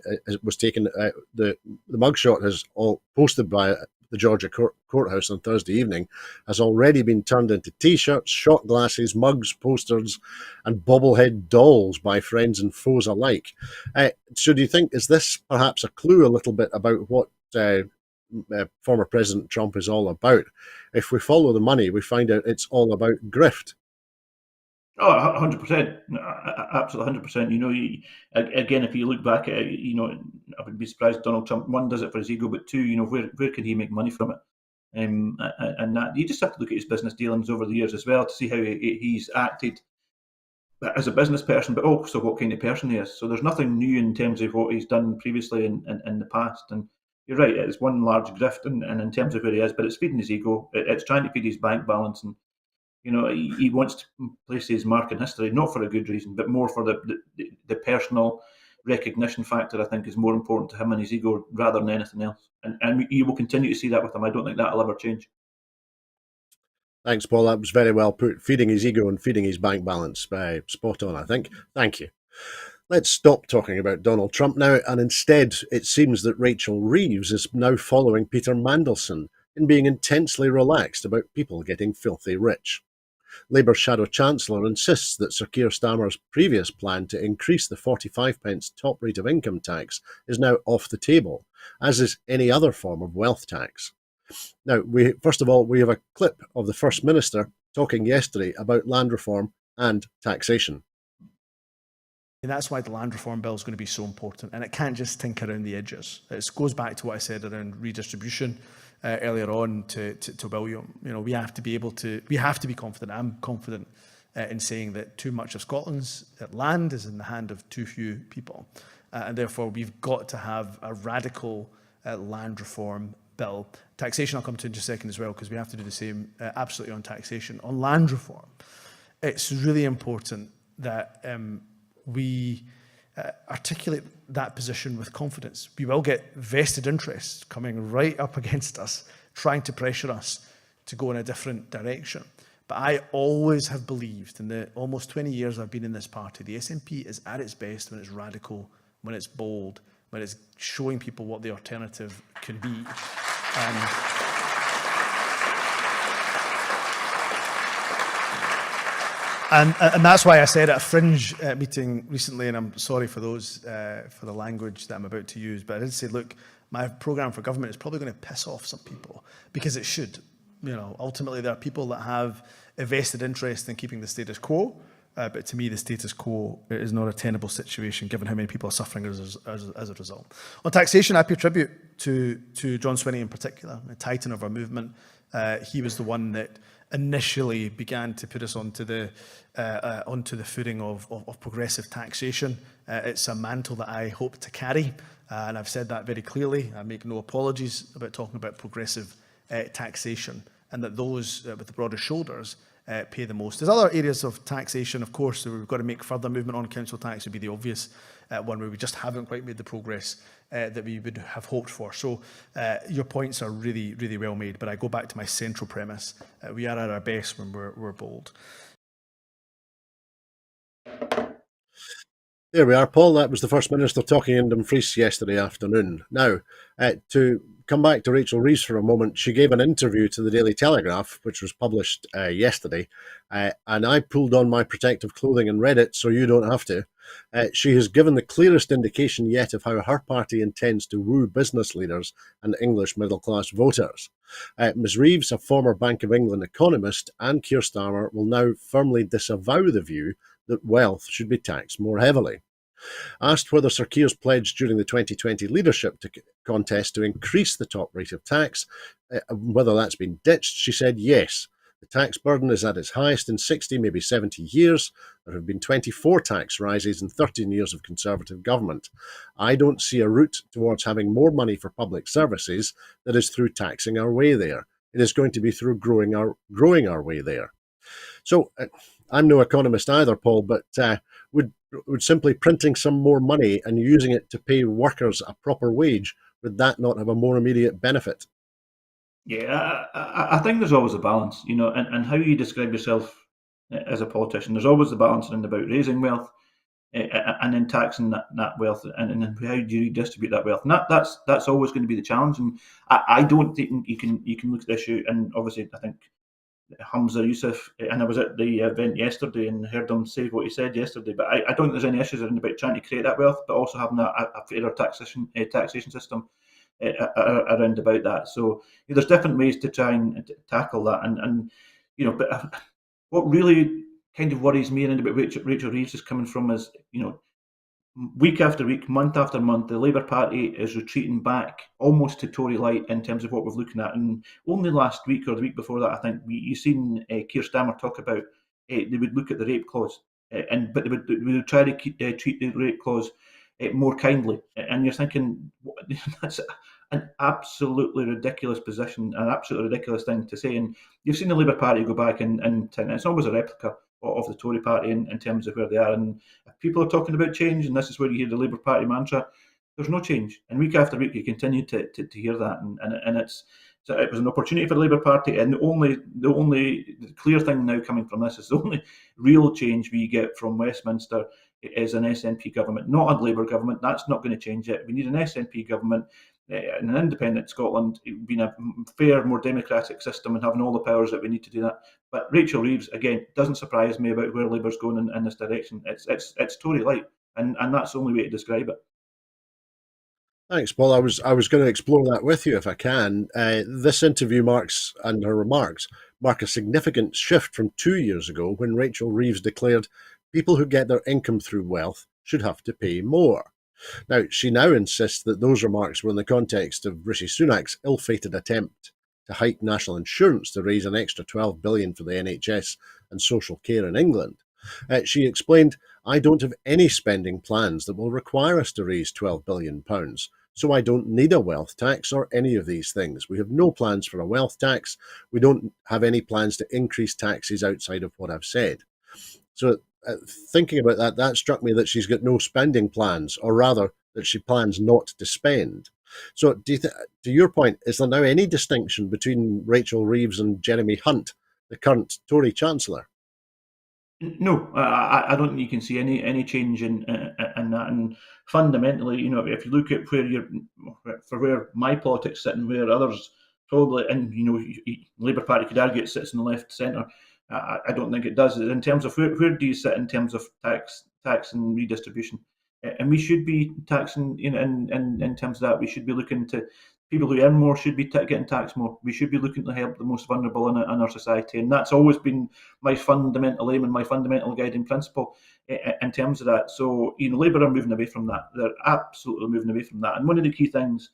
The mugshot has all posted by the Georgia courthouse on Thursday evening has already been turned into T-shirts, shot glasses, mugs, posters, and bobblehead dolls by friends and foes alike. So, do you think is this perhaps a clue a little bit about what former President Trump is all about? If we follow the money, we find out it's all about grift. Oh, 100%. Absolutely 100%. Again, if you look back at it, I would be surprised Donald Trump, one, does it for his ego, but two, where can he make money from it? And that you just have to look at his business dealings over the years as well to see how he's acted as a business person, but also what kind of person he is. So there's nothing new in terms of what he's done previously in the past. And you're right, it's one large grift and in terms of where he is, but it's feeding his ego. It's trying to feed his bank balance, and he wants to place his mark in history, not for a good reason, but more for the personal recognition factor. I think is more important to him and his ego rather than anything else. And you will continue to see that with him. I don't think that'll ever change. Thanks, Paul. That was very well put. Feeding his ego and feeding his bank balance. Spot on, I think. Thank you. Let's stop talking about Donald Trump now, and instead it seems that Rachel Reeves is now following Peter Mandelson in being intensely relaxed about people getting filthy rich. Labour Shadow Chancellor insists that Sir Keir Starmer's previous plan to increase the 45p top rate of income tax is now off the table, as is any other form of wealth tax. Now, first of all, we have a clip of the First Minister talking yesterday about land reform and taxation. And that's why the land reform bill is going to be so important. And it can't just tinker around the edges. It goes back to what I said around redistribution earlier on to William. We have to be confident. I'm confident in saying that too much of Scotland's land is in the hand of too few people. And therefore, we've got to have a radical land reform bill. Taxation I'll come to in just a second as well, because we have to do the same absolutely on taxation. On land reform, it's really important that we articulate that position with confidence. We will get vested interests coming right up against us, trying to pressure us to go in a different direction. But I always have believed, in the almost 20 years I've been in this party, the SNP is at its best when it's radical, when it's bold, when it's showing people what the alternative can be. And that's why I said at a Fringe meeting recently, and I'm sorry for those, for the language that I'm about to use, but I did say, look, my programme for government is probably going to piss off some people, because it should. You know, ultimately there are people that have a vested interest in keeping the status quo, but to me the status quo is not a tenable situation given how many people are suffering as a result. On taxation, I pay tribute to John Swinney in particular, a titan of our movement. He was the one that initially began to put us onto the footing of progressive taxation. It's a mantle that I hope to carry, and I've said that very clearly. I make no apologies about talking about progressive taxation, and that those with the broader shoulders pay the most. There's other areas of taxation, of course, that we've got to make further movement on. Council tax would be the obvious one where we just haven't quite made the progress that we would have hoped for. So your points are really, really well made, but I go back to my central premise. We are at our best when we're bold. There we are, Paul. That was the First Minister talking in Dumfries yesterday afternoon. Now, to come back to Rachel Reeves for a moment, she gave an interview to the Daily Telegraph, which was published yesterday, and I pulled on my protective clothing and read it, so you don't have to. She has given the clearest indication yet of how her party intends to woo business leaders and English middle-class voters. Ms Reeves, a former Bank of England economist, and Keir Starmer will now firmly disavow the view that wealth should be taxed more heavily. Asked whether Sir Keir's pledge during the 2020 leadership contest to increase the top rate of tax, whether that's been ditched, she said yes. The tax burden is at its highest in 60, maybe 70 years. There have been 24 tax rises in 13 years of Conservative government. I don't see a route towards having more money for public services that is through taxing our way there. It is going to be through growing our way there. So I'm no economist either, Paul, but would simply printing some more money and using it to pay workers a proper wage, would that not have a more immediate benefit? Yeah, I think there's always a balance, you know, and how you describe yourself as a politician. There's always the balance in about raising wealth and then taxing that wealth, and then how do you redistribute that wealth? And that's always going to be the challenge. And I don't think you can look at the issue, and obviously I think Hamza Yusuf, and I was at the event yesterday and heard him say what he said yesterday, but I don't think there's any issues about trying to create that wealth, but also having a fairer taxation system around about that. So there's different ways to try and tackle that, and you know, but what really kind of worries me and about Rachel Reeves is coming from is, you know, week after week, month after month, the Labour Party is retreating back almost to Tory light in terms of what we're looking at. And only last week or the week before that, I think you've seen Keir Starmer talk about they would look at the rape clause, but they would try to treat the rape clause more kindly. And you're thinking that's an absolutely ridiculous position, an absolutely ridiculous thing to say. And you've seen the Labour Party go back and it's always a replica of the Tory party in terms of where they are. And if people are talking about change, and this is where you hear the Labour Party mantra, there's no change. And week after week, you continue to hear that. And it was an opportunity for the Labour Party. And the clear thing now coming from this is the only real change we get from Westminster is an SNP government, not a Labour government. That's not going to change it. We need an SNP government. In an independent Scotland, being a fair, more democratic system and having all the powers that we need to do that. But Rachel Reeves, again, doesn't surprise me about where Labour's going in this direction. It's Tory light, and that's the only way to describe it. Thanks, Paul. I was going to explore that with you if I can. This interview and her remarks mark a significant shift from 2 years ago when Rachel Reeves declared people who get their income through wealth should have to pay more. Now, she now insists that those remarks were in the context of Rishi Sunak's ill-fated attempt to hike national insurance to raise an extra $12 billion for the NHS and social care in England. She explained, "I don't have any spending plans that will require us to raise £12 billion. So I don't need a wealth tax or any of these things. We have no plans for a wealth tax. We don't have any plans to increase taxes outside of what I've said." So thinking about that, that struck me that she's got no spending plans, or rather that she plans not to spend. So to your point, is there now any distinction between Rachel Reeves and Jeremy Hunt, the current Tory Chancellor? No, I don't think you can see any change in that. And fundamentally, if you look at where my politics sit and where others probably, and Labour Party could argue it sits in the left centre. I don't think it does. In terms of where do you sit in terms of tax and redistribution, and we should be taxing in terms of that. We should be looking to people who earn more should be getting taxed more. We should be looking to help the most vulnerable in our society, and that's always been my fundamental aim and my fundamental guiding principle in terms of that. So, Labour are moving away from that. They're absolutely moving away from that. And one of the key things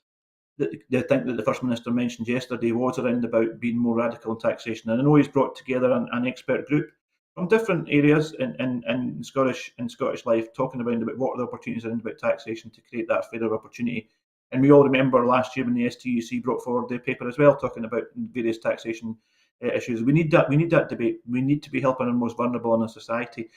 that I think that the First Minister mentioned yesterday was around about being more radical in taxation. And I know he's brought together an expert group from different areas in Scottish life, talking about what are the opportunities around about taxation to create that fairer opportunity. And we all remember last year when the STUC brought forward their paper as well, talking about various taxation issues. We need that debate. We need to be helping our most vulnerable in our society.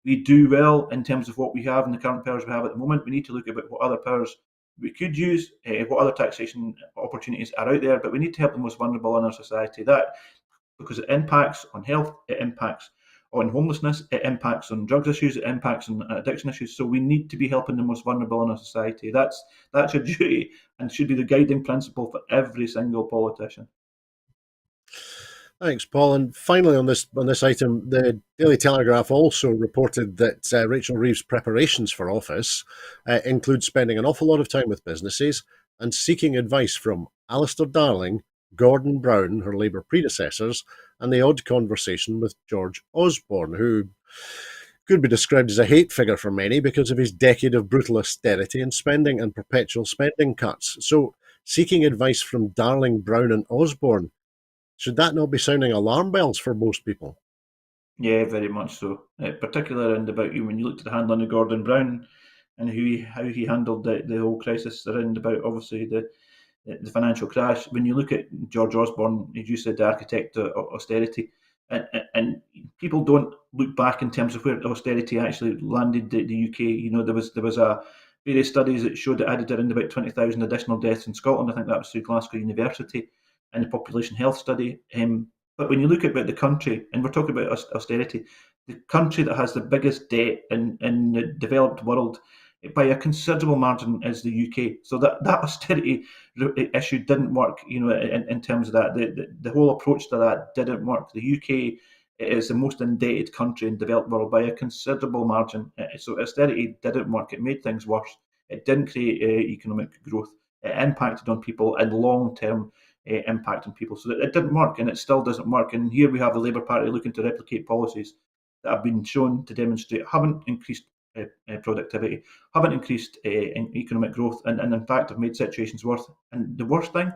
We do well in terms of what we have and the current powers we have at the moment. We need to look at what other powers we could use, what other taxation opportunities are out there, but we need to help the most vulnerable in our society. That because it impacts on health, it impacts on homelessness, it impacts on drugs issues, it impacts on addiction issues. So we need to be helping the most vulnerable in our society. That's your duty and should be the guiding principle for every single politician. Thanks, Paul. And finally, on this item, the Daily Telegraph also reported that Rachel Reeves' preparations for office include spending an awful lot of time with businesses and seeking advice from Alistair Darling, Gordon Brown, her Labour predecessors, and the odd conversation with George Osborne, who could be described as a hate figure for many because of his decade of brutal austerity and spending and perpetual spending cuts. So, seeking advice from Darling, Brown, and Osborne, should that not be sounding alarm bells for most people? Yeah, very much so. Particularly around about when you looked at the handling of Gordon Brown and how he handled the whole crisis around about obviously the financial crash. When you look at George Osborne, as you said, the architect of austerity, and people don't look back in terms of where austerity actually landed the UK. There was various studies that showed it added around about 20,000 additional deaths in Scotland. I think that was through Glasgow University and the population health study. But when you look at the country, and we're talking about austerity, the country that has the biggest debt in the developed world by a considerable margin is the UK. So that austerity issue didn't work, in terms of that. The whole approach to that didn't work. The UK is the most indebted country in the developed world by a considerable margin. So austerity didn't work. It made things worse. It didn't create economic growth. It impacted on people and long-term impact on people. So it didn't work, and it still doesn't work. And here we have the Labour Party looking to replicate policies that have been shown to demonstrate haven't increased productivity, haven't increased in economic growth, and in fact have made situations worse. And the worst thing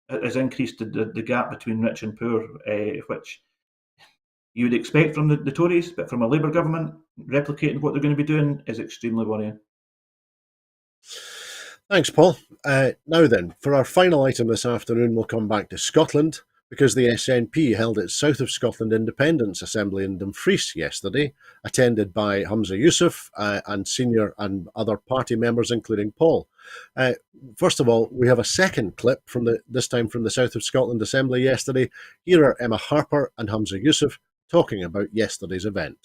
has increased the gap between rich and poor, which you would expect from the Tories, but from a Labour government, replicating what they're going to be doing is extremely worrying. Thanks, Paul. Now then, for our final item this afternoon, we'll come back to Scotland, because the SNP held its South of Scotland Independence Assembly in Dumfries yesterday, attended by Humza Yousaf and senior and other party members, including Paul. First of all, we have a second clip this time from the South of Scotland Assembly yesterday. Here are Emma Harper and Humza Yousaf talking about yesterday's event.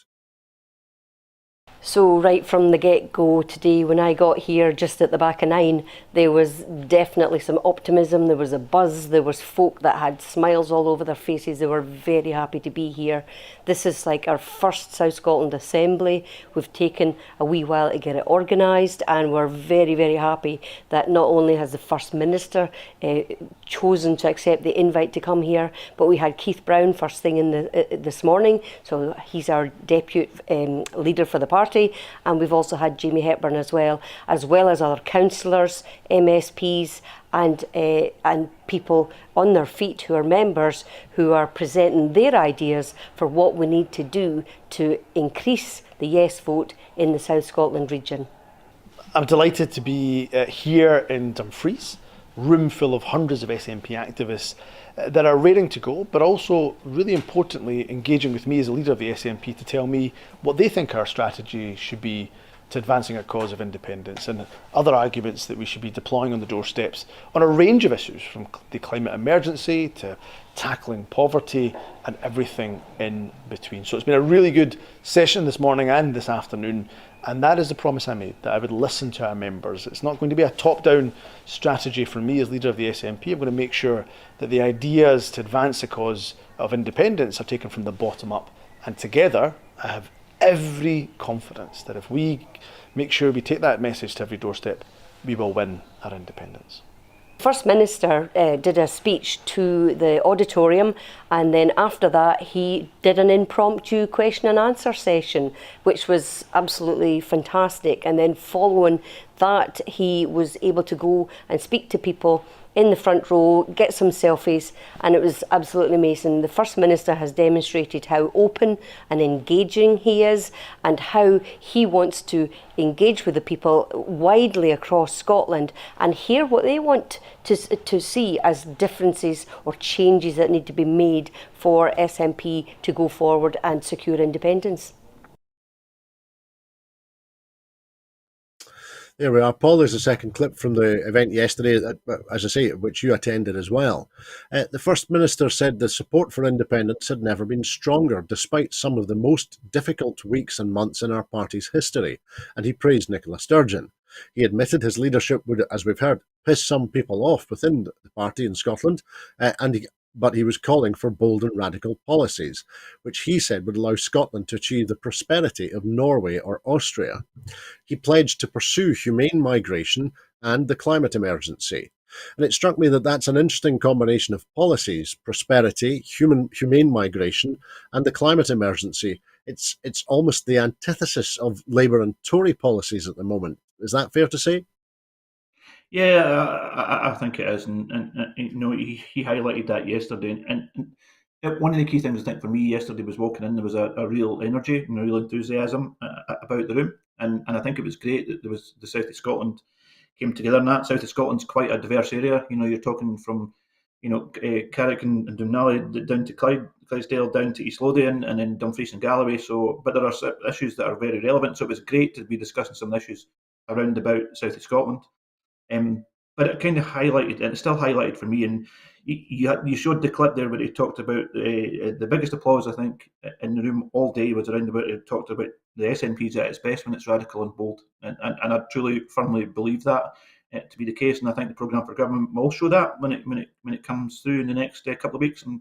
So right from the get-go today, when I got here just at the back of 9, there was definitely some optimism, there was a buzz, there was folk that had smiles all over their faces. They were very happy to be here. This is like our first South Scotland Assembly. We've taken a wee while to get it organised, and we're very, very happy that not only has the First Minister chosen to accept the invite to come here, but we had Keith Brown first thing this morning, so he's our deputy leader for the party. party, and we've also had Jamie Hepburn as well as other councillors, MSPs, and people on their feet who are members who are presenting their ideas for what we need to do to increase the yes vote in the South Scotland region. I'm delighted to be here in Dumfries, room full of hundreds of SNP activists that are raring to go, but also, really importantly, engaging with me as a leader of the SNP to tell me what they think our strategy should be to advancing our cause of independence, and other arguments that we should be deploying on the doorsteps on a range of issues, from the climate emergency to tackling poverty and everything in between. So it's been a really good session this morning and this afternoon, and that is the promise I made, that I would listen to our members. It's not going to be a top-down strategy from me as leader of the SNP. I'm going to make sure that the ideas to advance the cause of independence are taken from the bottom up, and together I have every confidence that if we make sure we take that message to every doorstep, we will win our independence. First Minister did a speech to the auditorium, and then after that he did an impromptu question and answer session, which was absolutely fantastic. And then following that, he was able to go and speak to people in the front row, get some selfies, and it was absolutely amazing. The First Minister has demonstrated how open and engaging he is, and how he wants to engage with the people widely across Scotland and hear what they want to see as differences or changes that need to be made for SNP to go forward and secure independence. There we are, Paul. There's a second clip from the event yesterday, as I say, which you attended as well. The First Minister said the support for independence had never been stronger, despite some of the most difficult weeks and months in our party's history, and he praised Nicola Sturgeon. He admitted his leadership would, as we've heard, piss some people off within the party in Scotland, but he was calling for bold and radical policies, which he said would allow Scotland to achieve the prosperity of Norway or Austria. He pledged to pursue humane migration and the climate emergency. And it struck me that that's an interesting combination of policies: prosperity, humane migration, and the climate emergency. It's almost the antithesis of Labour and Tory policies at the moment. Is that fair to say? Yeah, I think it is, and you know, he highlighted that yesterday, and one of the key things I think for me yesterday was walking in. There was a real energy and a real enthusiasm about the room, and I think it was great that there was the South of Scotland came together in that. South of Scotland's quite a diverse area. You know, you're talking from Carrick and Dumnally down to Clydesdale, down to East Lothian, and then Dumfries and Galloway. So, but there are issues that are very relevant. So it was great to be discussing some issues around about South of Scotland. But it kind of highlighted, and it's still highlighted for me. And you showed the clip there where he talked about the biggest applause I think in the room all day was around about. It talked about the SNP's at its best when it's radical and bold, and I truly firmly believe that to be the case. And I think the programme for government will show that when it comes through in the next couple of weeks. And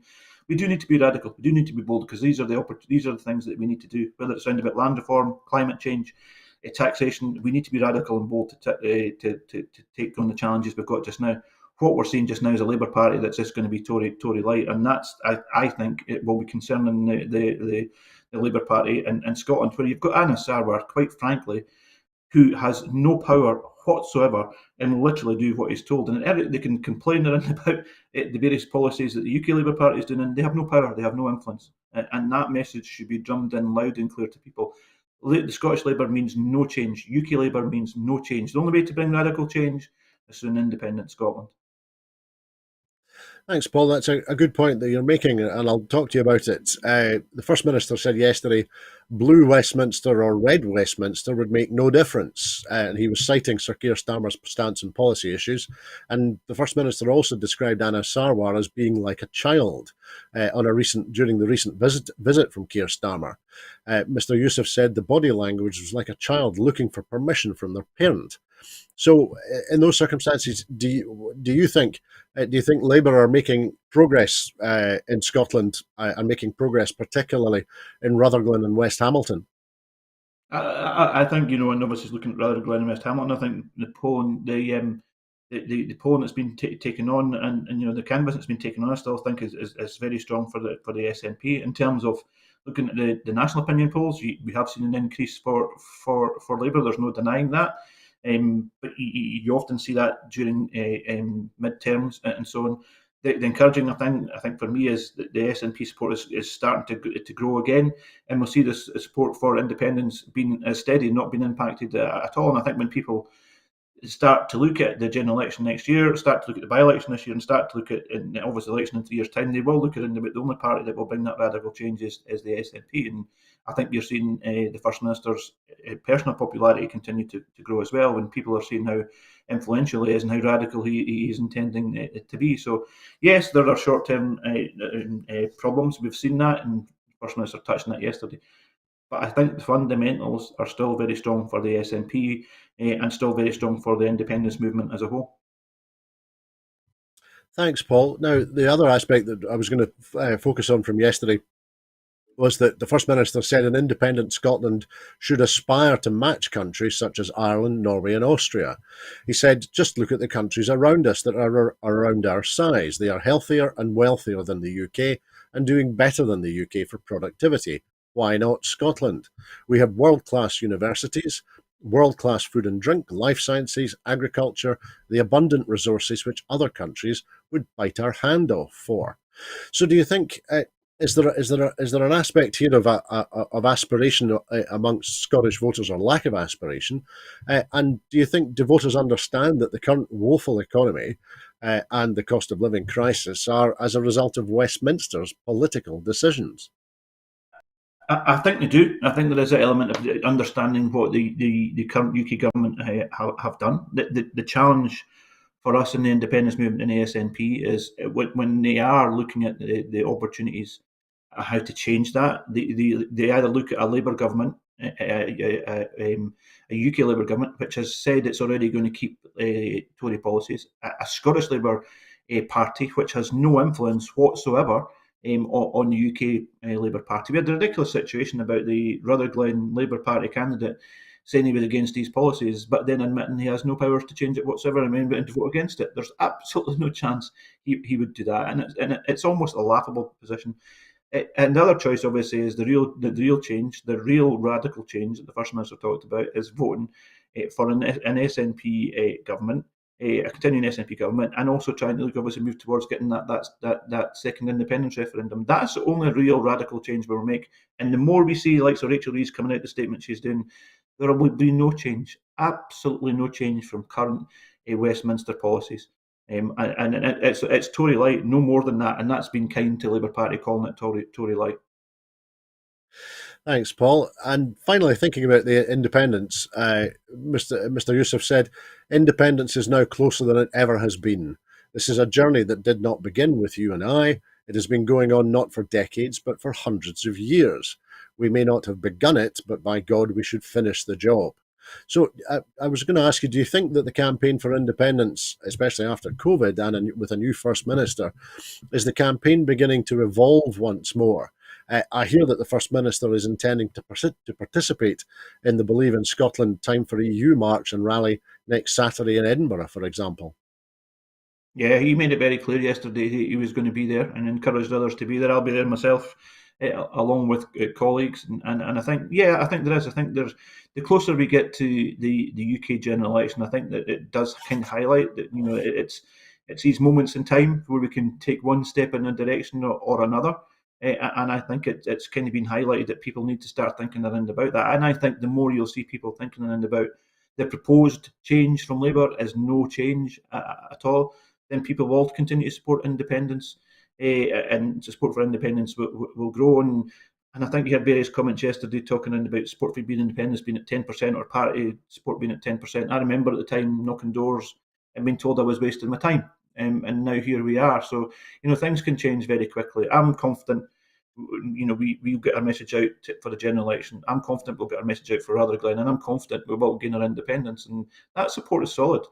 we do need to be radical. We do need to be bold, because these are the things that we need to do. Whether it's around about land reform, climate change, taxation, we need to be radical and bold to take on the challenges we've got just now. What we're seeing just now is a Labour Party that's just going to be Tory light, and that's I think it will be concerning the Labour Party in Scotland, where you've got Anna Sarwar, quite frankly, who has no power whatsoever and will literally do what he's told. And they can complain around about the various policies that the UK Labour Party is doing, and they have no power, they have no influence, and that message should be drummed in loud and clear to people. The Scottish Labour means no change. UK Labour means no change. The only way to bring radical change is through an independent Scotland. Thanks, Paul. That's a good point that you're making, and I'll talk to you about it. The First Minister said yesterday, blue Westminster or red Westminster would make no difference. And he was citing Sir Keir Starmer's stance on policy issues. And the First Minister also described Anna Sarwar as being like a child during the recent visit from Keir Starmer. Mr. Youssef said the body language was like a child looking for permission from their parent. So, in those circumstances, do you think Labour are making progress in Scotland and making progress particularly in Rutherglen and West Hamilton? I think, and obviously looking at Rutherglen and West Hamilton, I think the polling that's been taken on, and the canvass that's been taken on, I still think is very strong for the SNP in terms of looking at the national opinion polls, we have seen an increase for Labour. There's no denying that. But you often see that during midterms and so on. The encouraging thing, I think, for me is that the SNP support is starting to grow again, and we'll see this support for independence being steady, not being impacted at all. And I think when people start to look at the general election next year, start to look at the by-election this year, and start to look at obviously the election in 3 years' time, they will look at it and the only party that will bring that radical change is the SNP. And I think you're seeing the First Minister's personal popularity continue to grow as well, when people are seeing how influential he is and how radical he is intending it to be. So, yes, there are short-term problems. We've seen that, and the First Minister touched on that yesterday. But I think the fundamentals are still very strong for the SNP and still very strong for the independence movement as a whole. Thanks, Paul. Now, the other aspect that I was going to focus on from yesterday was that the First Minister said an independent Scotland should aspire to match countries such as Ireland, Norway and Austria. He said, just look at the countries around us that are around our size. They are healthier and wealthier than the UK and doing better than the UK for productivity. Why not Scotland? We have world-class universities, world-class food and drink, life sciences, agriculture, the abundant resources which other countries would bite our hand off for. So do you think, is there an aspect here of aspiration amongst Scottish voters, or lack of aspiration? And do voters understand that the current woeful economy and the cost of living crisis are as a result of Westminster's political decisions? I think they do. I think there is an element of understanding what the current UK government have done. The challenge for us in the independence movement in the SNP is when they are looking at the opportunities, how to change that. They either look at a Labour government, a UK Labour government, which has said it's already going to keep Tory policies, a Scottish Labour party, which has no influence whatsoever on the UK Labour Party. We had the ridiculous situation about the Rutherglen Labour Party candidate saying he was against these policies, but then admitting he has no powers to change it whatsoever and to vote against it. There's absolutely no chance he would do that, and it's almost a laughable position. And the other choice, obviously, is the real change, the real radical change that the First Minister talked about, is voting for an SNP government, a continuing SNP government, and also trying to obviously move towards getting that second independence referendum. That's the only real radical change we'll make. And the more we see, like Rachel Reeves coming out the statement she's doing, there will be no change, absolutely no change from current Westminster policies. And it's Tory light, no more than that, and that's been kind to Labour Party calling it Tory light. Thanks, Paul. And finally, thinking about the independence, Mr. Youssef said, independence is now closer than it ever has been. This is a journey that did not begin with you and I. It has been going on not for decades, but for hundreds of years. We may not have begun it, but by God, we should finish the job. So I was going to ask you, do you think that the campaign for independence, especially after COVID and with a new First Minister, is the campaign beginning to evolve once more? I hear that the First Minister is intending to participate in the Believe in Scotland Time for EU march and rally next Saturday in Edinburgh, for example. Yeah, he made it very clear yesterday he was going to be there and encouraged others to be there. I'll be there myself, along with colleagues, and I think there is. I think there's, the closer we get to the UK general election, I think that it does kind of highlight that it's these moments in time where we can take one step in a direction or another. And I think it's kind of been highlighted that people need to start thinking around about that. And I think the more you'll see people thinking around about the proposed change from Labour is no change at all, then people will continue to support independence, and support for independence will grow. And I think you had various comments yesterday talking about support for being independence being at 10% or party support being at 10%. I remember at the time knocking doors and being told I was wasting my time. And now here we are. So, things can change very quickly. I'm confident, we'll get our message out for the general election. I'm confident we'll get our message out for Rutherglen, and I'm confident we will gain our independence. And that support is solid.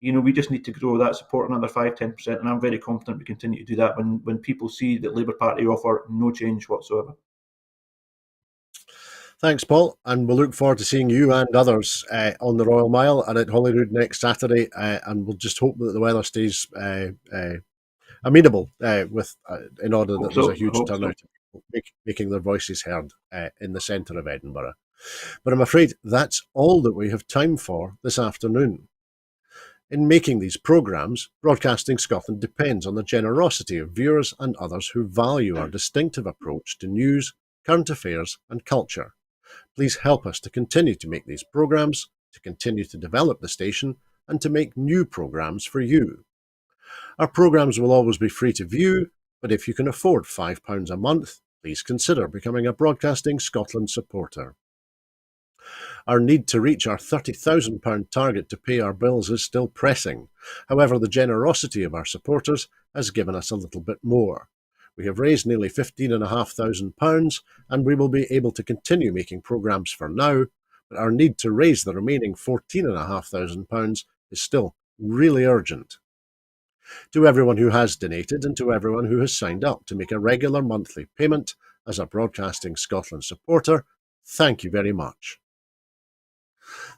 We just need to grow that support another 5-10%, and I'm very confident we continue to do that when people see that Labour Party offer no change whatsoever. Thanks, Paul, and we'll look forward to seeing you and others on the Royal Mile and at Holyrood next Saturday, and we'll just hope that the weather stays amenable in order that there's a huge turnout. making their voices heard in the centre of Edinburgh. But I'm afraid that's all that we have time for this afternoon. In making these programmes, Broadcasting Scotland depends on the generosity of viewers and others who value our distinctive approach to news, current affairs and culture. Please help us to continue to make these programmes, to continue to develop the station and to make new programmes for you. Our programmes will always be free to view, but if you can afford £5 a month, please consider becoming a Broadcasting Scotland supporter. Our need to reach our £30,000 target to pay our bills is still pressing. However, the generosity of our supporters has given us a little bit more. We have raised nearly £15,500 and we will be able to continue making programmes for now, but our need to raise the remaining £14,500 is still really urgent. To everyone who has donated and to everyone who has signed up to make a regular monthly payment as a Broadcasting Scotland supporter, thank you very much.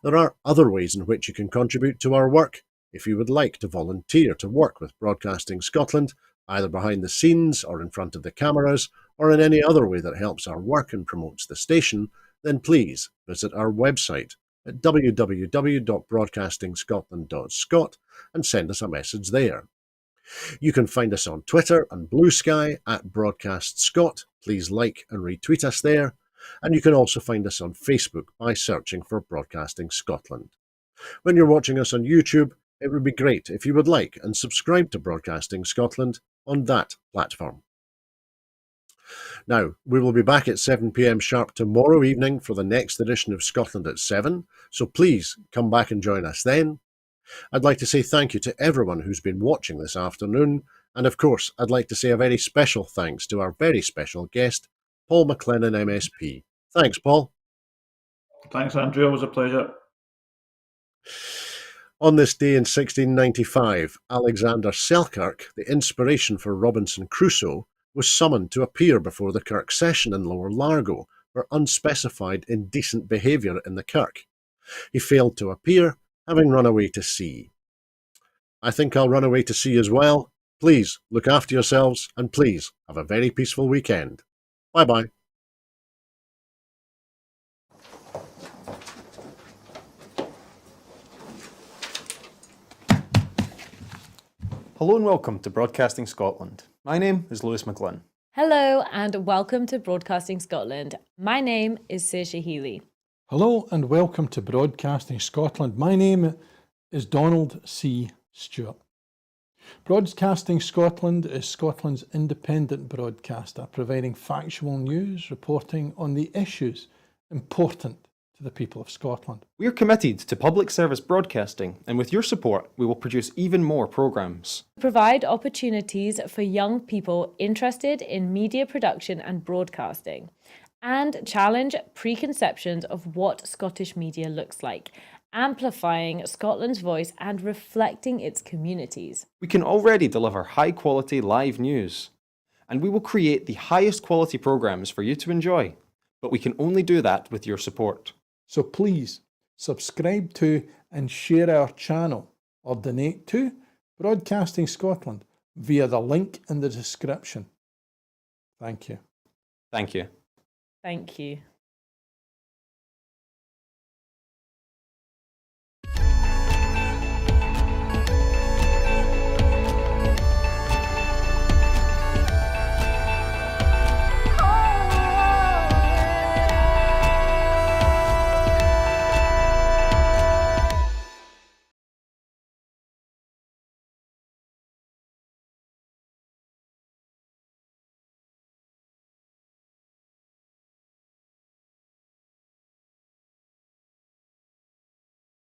There are other ways in which you can contribute to our work. If you would like to volunteer to work with Broadcasting Scotland, either behind the scenes or in front of the cameras, or in any other way that helps our work and promotes the station, then please visit our website at www.broadcastingscotland.scot and send us a message there. You can find us on Twitter and Blue Sky at BroadcastScot. Please like and retweet us there. And you can also find us on Facebook by searching for Broadcasting Scotland. When you're watching us on YouTube, it would be great if you would like and subscribe to Broadcasting Scotland on that platform. Now, we will be back at 7 p.m. sharp tomorrow evening for the next edition of Scotland at 7, so please come back and join us then. I'd like to say thank you to everyone who's been watching this afternoon, and of course, I'd like to say a very special thanks to our very special guest, Paul McLennan MSP. Thanks, Paul. Thanks, Andrew. It was a pleasure. On this day in 1695, Alexander Selkirk, the inspiration for Robinson Crusoe, was summoned to appear before the Kirk session in Lower Largo for unspecified indecent behaviour in the Kirk. He failed to appear, having run away to sea. I think I'll run away to sea as well. Please look after yourselves and please have a very peaceful weekend. Bye-bye. Hello and welcome to Broadcasting Scotland. My name is Lewis McGlynn. Hello and welcome to Broadcasting Scotland. My name is Saoirse Healy. Hello and welcome to Broadcasting Scotland. My name is Donald C. Stewart. Broadcasting Scotland is Scotland's independent broadcaster, providing factual news, reporting on the issues important to the people of Scotland. We are committed to public service broadcasting, and with your support, we will produce even more programmes. Provide opportunities for young people interested in media production and broadcasting, and challenge preconceptions of what Scottish media looks like, amplifying Scotland's voice and reflecting its communities. We can already deliver high-quality live news, and we will create the highest quality programmes for you to enjoy. But we can only do that with your support. So please subscribe to and share our channel or donate to Broadcasting Scotland via the link in the description. Thank you. Thank you. Thank you.